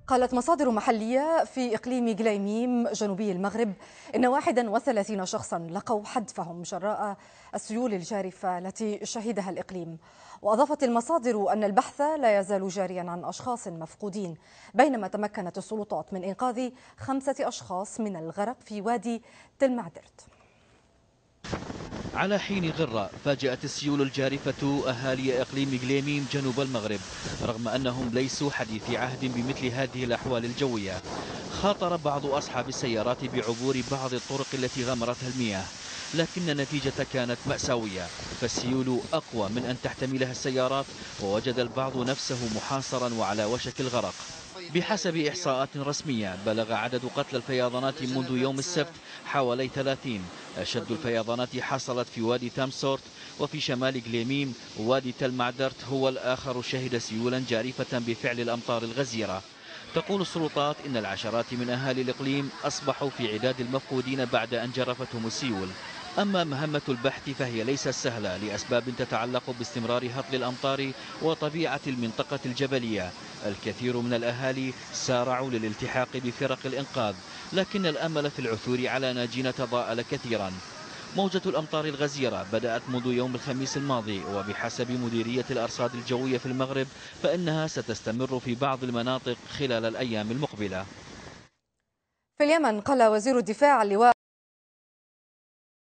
قالت مصادر محلية في إقليم قليميم جنوبي المغرب إن 31 شخصا لقوا حتفهم جراء السيول الجارفة التي شهدها الإقليم. وأضافت المصادر أن البحث لا يزال جاريا عن أشخاص مفقودين، بينما تمكنت السلطات من إنقاذ 5 أشخاص من الغرق في وادي تلمعدرت. على حين غرة فاجأت السيول الجارفة أهالي إقليم قليميم جنوب المغرب، رغم أنهم ليسوا حديثي عهد بمثل هذه الأحوال الجوية. خاطر بعض أصحاب السيارات بعبور بعض الطرق التي غمرتها المياه، لكن النتيجة كانت مأساوية، فالسيول أقوى من أن تحتملها السيارات، ووجد البعض نفسه محاصرا وعلى وشك الغرق. بحسب إحصاءات رسمية بلغ عدد قتلى الفيضانات منذ يوم السبت حوالي 30. أشد الفيضانات حصلت في وادي تامسورت وفي شمال قليميم، ووادي تلمعدرت هو الآخر شهد سيولا جارفة بفعل الأمطار الغزيرة. تقول السلطات إن العشرات من أهالي الإقليم أصبحوا في عداد المفقودين بعد أن جرفتهم السيول. أما مهمة البحث فهي ليست سهلة لأسباب تتعلق باستمرار هطل الأمطار وطبيعة المنطقة الجبلية. الكثير من الأهالي سارعوا للالتحاق بفرق الإنقاذ، لكن الأمل في العثور على ناجين تضاءل كثيرا. موجة الأمطار الغزيرة بدأت منذ يوم الخميس الماضي، وبحسب مديرية الأرصاد الجوية في المغرب فإنها ستستمر في بعض المناطق خلال الأيام المقبلة. في اليمن قال وزير الدفاع اللواء